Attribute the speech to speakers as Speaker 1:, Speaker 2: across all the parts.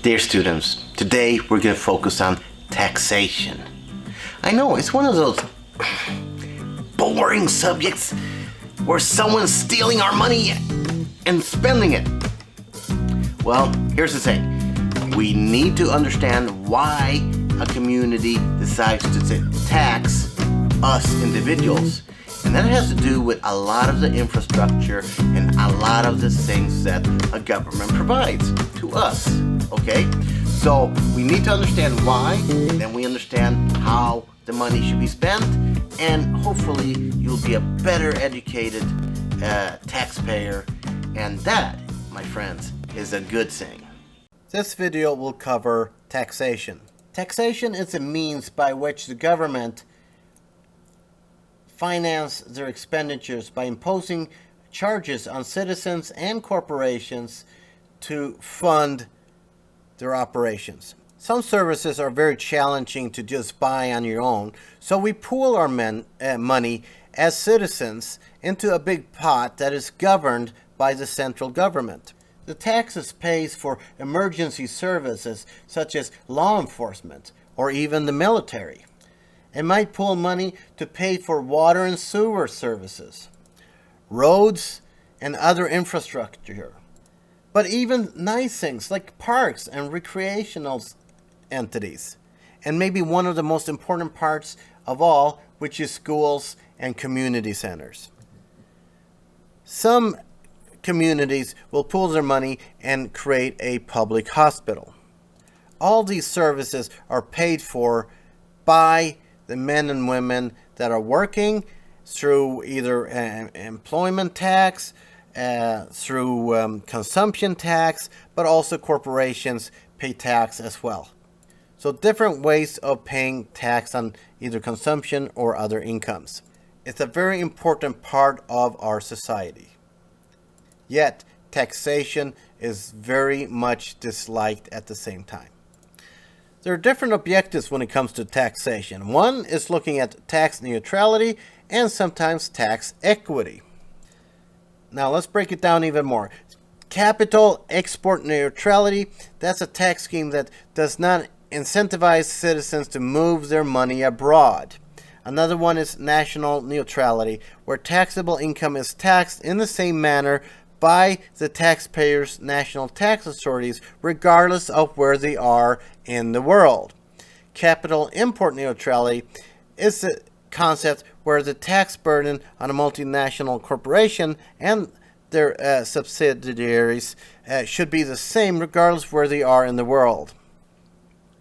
Speaker 1: Dear students, today we're going to focus on taxation. I know it's one of those boring subjects where someone's stealing our money and spending it. Well, here's the thing. We need to understand why a community decides to tax us individuals. And that has to do with a lot of the infrastructure and a lot of the things that a government provides to us. Okay? So we need to understand why, then we understand how the money should be spent, and hopefully you'll be a better educated taxpayer. And that, my friends, is a good thing. This video will cover taxation. Taxation is a means by which the government finance their expenditures by imposing charges on citizens and corporations to fund their operations. Some services are very challenging to just buy on your own, so we pool our money as citizens into a big pot that is governed by the central government. The taxes pays for emergency services such as law enforcement or even the military. It might pool money to pay for water and sewer services, roads, and other infrastructure. But even nice things like parks and recreational entities. And maybe one of the most important parts of all, which is schools and community centers. Some communities will pool their money and create a public hospital. All these services are paid for by the men and women that are working through either employment tax, through consumption tax, but also corporations pay tax as well. So different ways of paying tax on either consumption or other incomes. It's a very important part of our society. Yet taxation is very much disliked at the same time. There are different objectives when it comes to taxation. One is looking at tax neutrality and sometimes tax equity. Now let's break it down even more. Capital export neutrality, that's a tax scheme that does not incentivize citizens to move their money abroad. Another one is national neutrality, where taxable income is taxed in the same manner by the taxpayers' national tax authorities, regardless of where they are in the world. Capital import neutrality is the concept where the tax burden on a multinational corporation and their subsidiaries should be the same regardless where they are in the world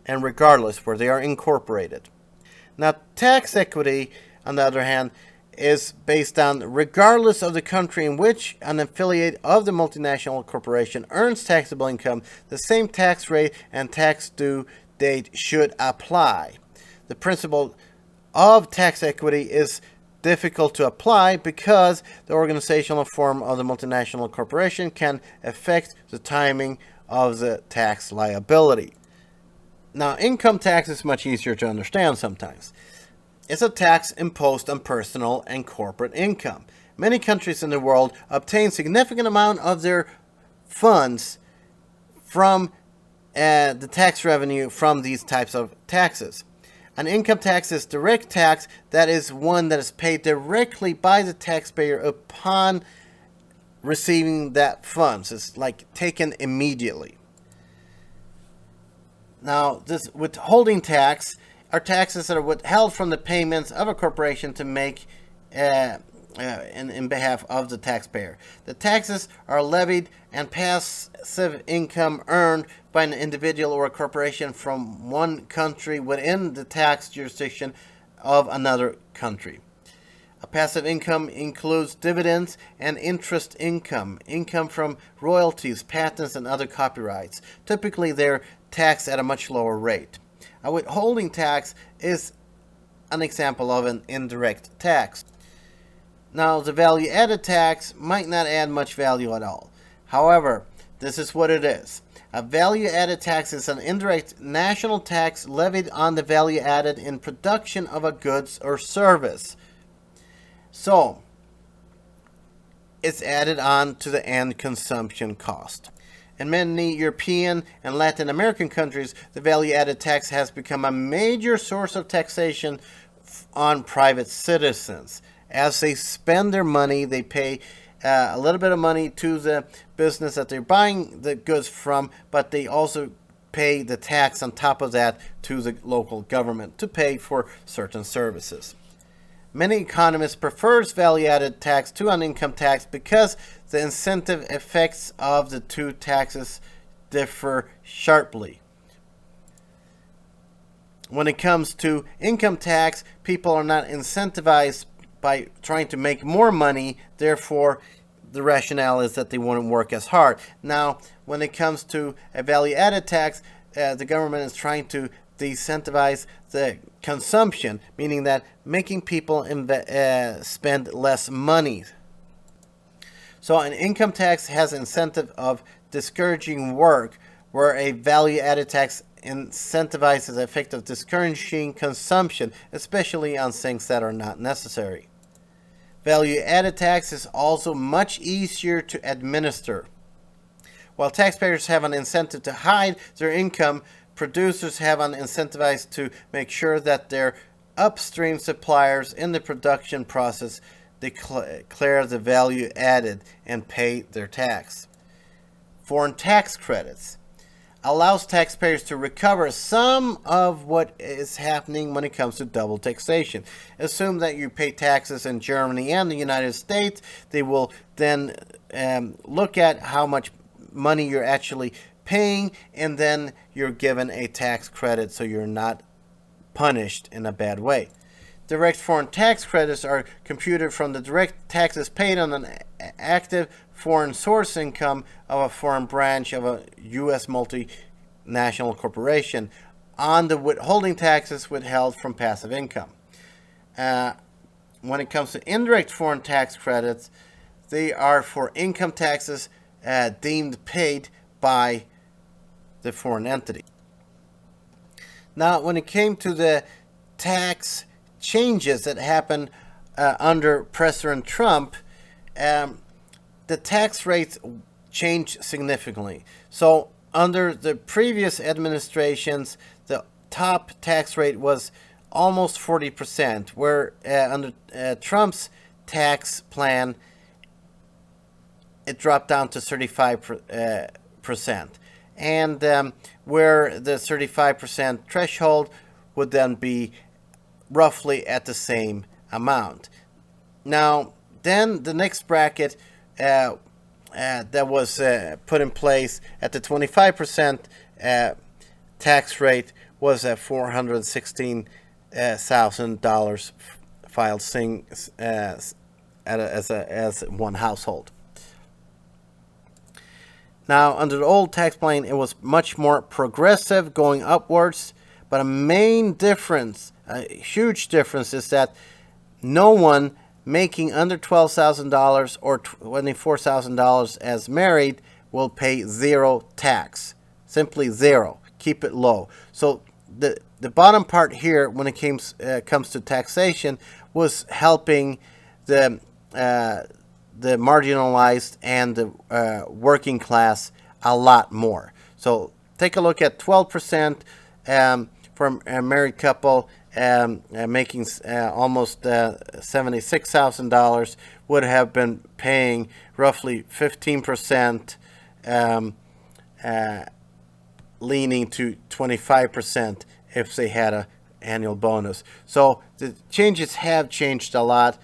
Speaker 1: and regardless where they are incorporated. Now, tax equity, on the other hand, is based on regardless of the country in which an affiliate of the multinational corporation earns taxable income, the same tax rate and tax due date should apply. The principle of tax equity is difficult to apply because the organizational form of the multinational corporation can affect the timing of the tax liability. Now, income tax is much easier to understand sometimes. It's a tax imposed on personal and corporate income. Many countries in the world obtain significant amount of their funds from the tax revenue from these types of taxes. An income tax is direct tax, that is one that is paid directly by the taxpayer upon receiving that funds. It's like taken immediately. Now, this withholding tax are taxes that are withheld from the payments of a corporation to make in behalf of the taxpayer. The taxes are levied and passive income earned by an individual or a corporation from one country within the tax jurisdiction of another country. A passive income includes dividends and interest income, income from royalties, patents, and other copyrights. Typically, they're taxed at a much lower rate. A withholding tax is an example of an indirect tax. Now, the value-added tax might not add much value at all. However, this is what it is. A value-added tax is an indirect national tax levied on the value added in production of a goods or service. So, it's added on to the end consumption cost. In many European and Latin American countries, the value-added tax has become a major source of taxation on private citizens. As they spend their money, they pay a little bit of money to the business that they're buying the goods from, but they also pay the tax on top of that to the local government to pay for certain services. Many economists prefer value-added tax to an income tax because the incentive effects of the two taxes differ sharply. When it comes to income tax, people are not incentivized by trying to make more money, therefore the rationale is that they wouldn't work as hard. Now, when it comes to a value-added tax, the government is trying to decentivize the consumption, meaning that making people spend less money. So an income tax has incentive of discouraging work, where a value-added tax incentivizes the effect of discouraging consumption, especially on things that are not necessary. Value-added tax is also much easier to administer. While taxpayers have an incentive to hide their income, producers have an incentive to make sure that their upstream suppliers in the production process declare the value added and pay their tax. Foreign tax credits allows taxpayers to recover some of what is happening when it comes to double taxation. Assume that you pay taxes in Germany and the United States. They will then look at how much money you're actually paying, and then you're given a tax credit so you're not punished in a bad way. Direct foreign tax credits are computed from the direct taxes paid on an active foreign source income of a foreign branch of a U.S. multinational corporation on the withholding taxes withheld from passive income. When it comes to indirect foreign tax credits, they are for income taxes deemed paid by the foreign entity. Now, when it came to the tax changes that happened under President Trump, the tax rates changed significantly. So under the previous administrations, the top tax rate was almost 40%, where under Trump's tax plan, it dropped down to 35%. And where the 35% threshold would then be roughly at the same amount. Now, then the next bracket that was put in place at the 25% tax rate was at $416,000 filed as one household. Now, under the old tax plan, it was much more progressive, going upwards. But a main difference, a huge difference, is that no one making under $12,000 or $24,000 as married will pay zero tax. Simply zero. Keep it low. So the bottom part here, when it comes to taxation, was helping the marginalized and the working class a lot more. So take a look at 12% for a married couple making almost $76,000 would have been paying roughly 15%, leaning to 25% if they had an annual bonus. So the changes have changed a lot.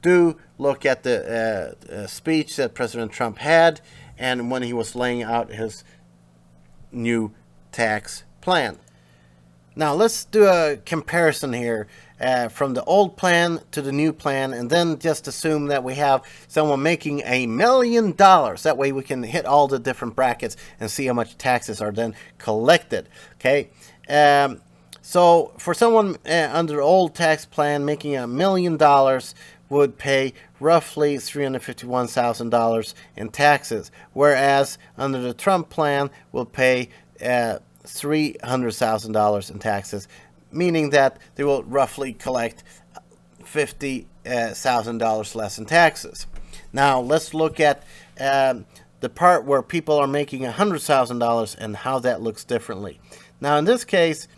Speaker 1: Do look at the speech that President Trump had and when he was laying out his new tax plan. Now let's do a comparison here from the old plan to the new plan, and then just assume that we have someone making $1 million. That way we can hit all the different brackets and see how much taxes are then collected. Okay. So for someone under the old tax plan making $1 million would pay roughly $351,000 in taxes, whereas under the Trump plan will pay $300,000 in taxes, meaning that they will roughly collect $50,000 less in taxes. Now let's look at the part where people are making $100,000 and how that looks differently. Now, in this case,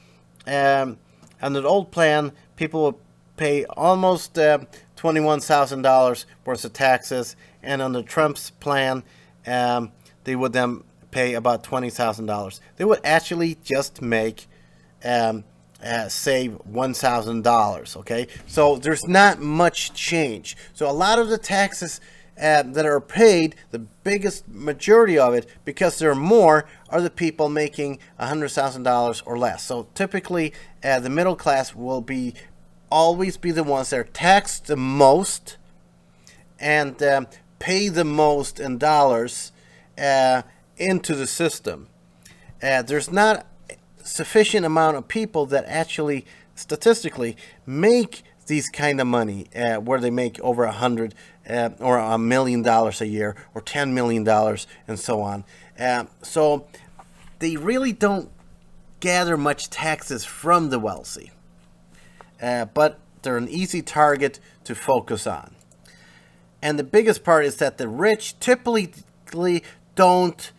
Speaker 1: under the old plan, people will pay almost $21,000 worth of taxes, and under Trump's plan, they would then pay about $20,000. They would actually just make save $1,000. Okay, so there's not much change. So a lot of the taxes that are paid, the biggest majority of it, because there are more, are the people making $100,000 or less. So typically, the middle class will always be the ones that are taxed the most and pay the most in dollars into the system. There's not sufficient amount of people that actually statistically make these kind of money where they make over $100 or $1 million a year or $10 million and so on. So they really don't gather much taxes from the wealthy, but they're an easy target to focus on. And the biggest part is that the rich typically don't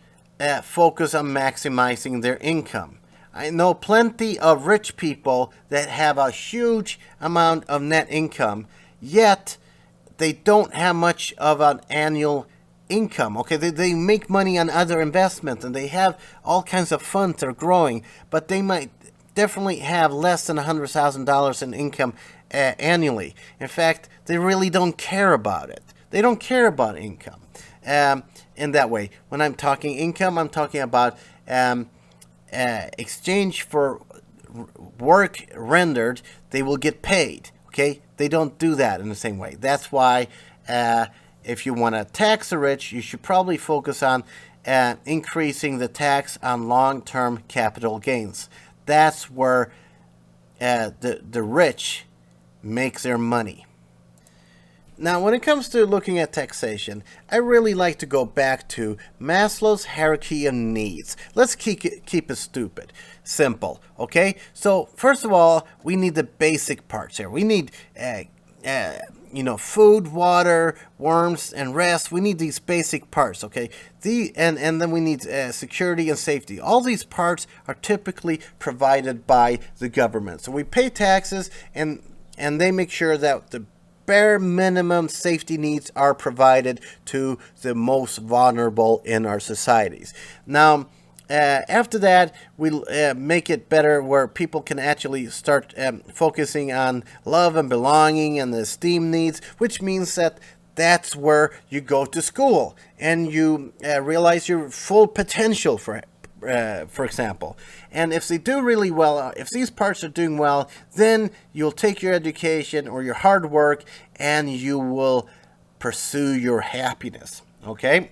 Speaker 1: focus on maximizing their income. I know plenty of rich people that have a huge amount of net income, yet they don't have much of an annual income. Okay, they make money on other investments and they have all kinds of funds that are growing, but they might definitely have less than $100,000 in income annually. In fact, they really don't care about it. They don't care about income in that way. When I'm talking income, I'm talking about exchange for work rendered, they will get paid. Okay, they don't do that in the same way. That's why if you want to tax the rich, you should probably focus on increasing the tax on long-term capital gains. That's where the rich make their money. Now, when it comes to looking at taxation, I really like to go back to Maslow's hierarchy of needs. Let's keep it stupid, simple, okay? So, first of all, we need the basic parts here. We need, food, water, worms, and rest. We need these basic parts, okay? And then we need security and safety. All these parts are typically provided by the government. So we pay taxes, and they make sure that the bare minimum safety needs are provided to the most vulnerable in our societies. Now, after that, we'll make it better where people can actually start focusing on love and belonging and the esteem needs, which means that that's where you go to school and you realize your full potential for example. And if they do really well, if these parts are doing well, then you'll take your education or your hard work and you will pursue your happiness. Okay?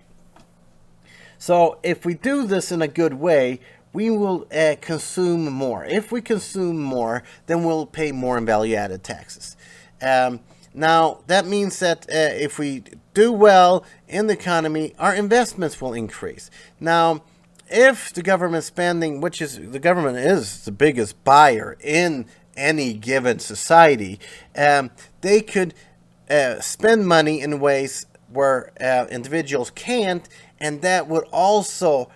Speaker 1: So if we do this in a good way, we will consume more. If we consume more, then we'll pay more in value-added taxes. Now, that means that if we do well in the economy, our investments will increase. Now, if the government spending, the government is the biggest buyer in any given society, they could spend money in ways where individuals can't, and that would also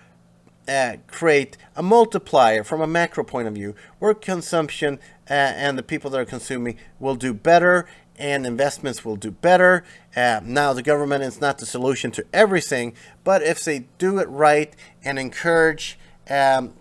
Speaker 1: create a multiplier from a macro point of view, where consumption and the people that are consuming will do better, and investments will do better. Now, the government is not the solution to everything, but if they do it right and encourage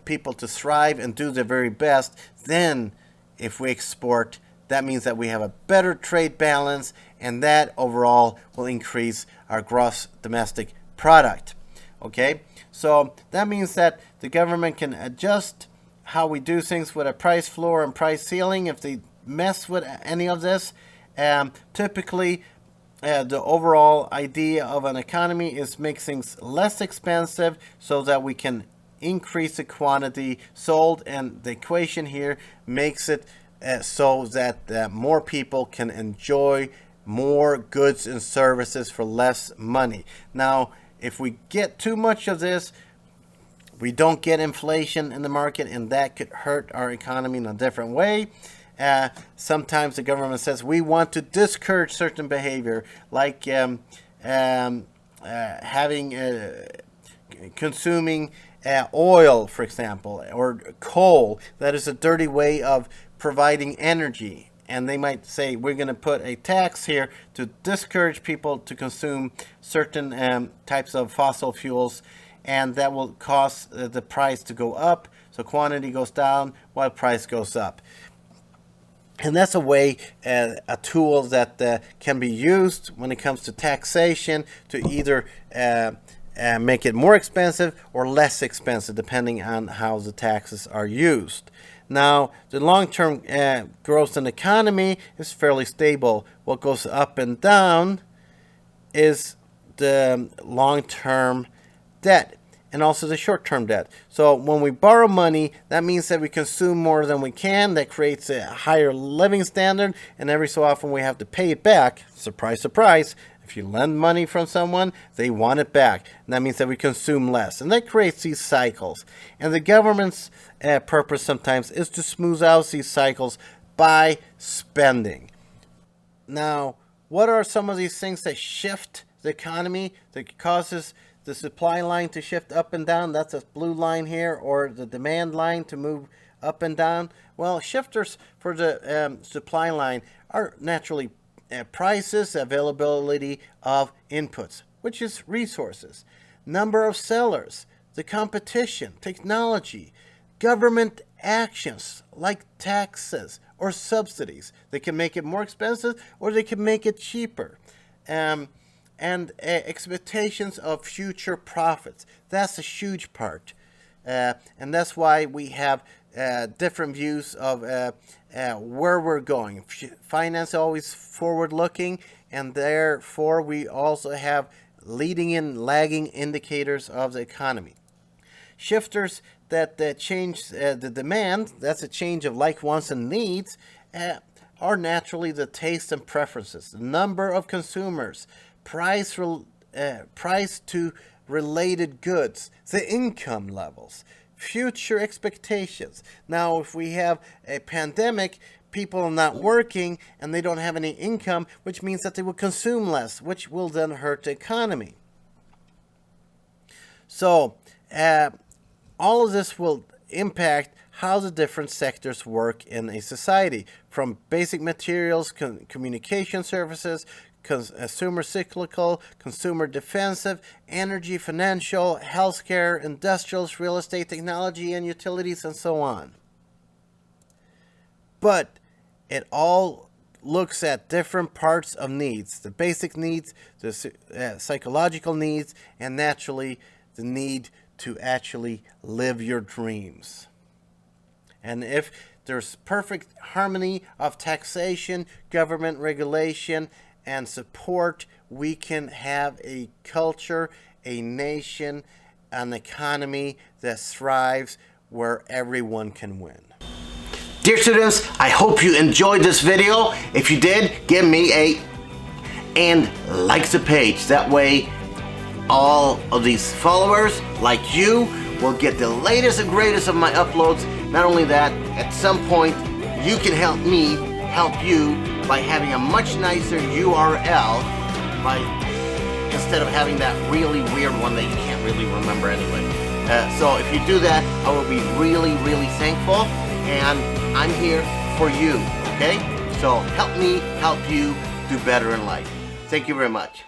Speaker 1: people to thrive and do their very best, then if we export, that means that we have a better trade balance, and that overall will increase our gross domestic product. Okay, so that means that the government can adjust how we do things with a price floor and price ceiling. If they mess with any of this, typically the overall idea of an economy is make things less expensive so that we can increase the quantity sold, and the equation here makes it so that more people can enjoy more goods and services for less money. Now, if we get too much of this, we don't get inflation in the market, and that could hurt our economy in a different way. Sometimes the government says we want to discourage certain behavior, like having consuming oil, for example, or coal. That is a dirty way of providing energy. And they might say, we're going to put a tax here to discourage people to consume certain types of fossil fuels, and that will cause the price to go up. So quantity goes down while price goes up. And that's a way, a tool that can be used when it comes to taxation to either make it more expensive or less expensive, depending on how the taxes are used. Now, the long-term growth in the economy is fairly stable. What goes up and down is the long-term debt and also the short-term debt. So when we borrow money, that means that we consume more than we can. That creates a higher living standard, and every so often we have to pay it back. Surprise, surprise. If you lend money from someone, they want it back. And that means that we consume less. And that creates these cycles. And the government's purpose sometimes is to smooth out these cycles by spending. Now, what are some of these things that shift the economy, that causes the supply line to shift up and down? That's a blue line here, or the demand line to move up and down. Well, shifters for the supply line are naturally prices, availability of inputs, which is resources, number of sellers, the competition, technology, government actions like taxes or subsidies. They can make it more expensive or they can make it cheaper. And expectations of future profits. That's a huge part. And that's why we have different views of where we're going. Finance is always forward-looking, and therefore we also have leading and lagging indicators of the economy. Shifters that change the demand, that's a change of like, wants, and needs, are naturally the taste and preferences, the number of consumers, price to related goods, the income levels, future expectations. Now, if we have a pandemic, people are not working and they don't have any income, which means that they will consume less, which will then hurt the economy. So, all of this will impact how the different sectors work in a society, from basic materials, communication services, consumer cyclical, consumer defensive, energy, financial, healthcare, industrials, real estate, technology, and utilities, and so on. But it all looks at different parts of needs, the basic needs, the psychological needs, and naturally the need to actually live your dreams. And if there's perfect harmony of taxation, government regulation, and support, we can have a culture, a nation, an economy that thrives where everyone can win. Dear students, I hope you enjoyed this video. If you did, give me and like the page. That way all of these followers like you will get the latest and greatest of my uploads. Not only that, at some point you can help me help you by having a much nicer URL, instead of having that really weird one that you can't really remember anyway. So if you do that, I will be really, really thankful, and I'm here for you, okay? So help me help you do better in life. Thank you very much.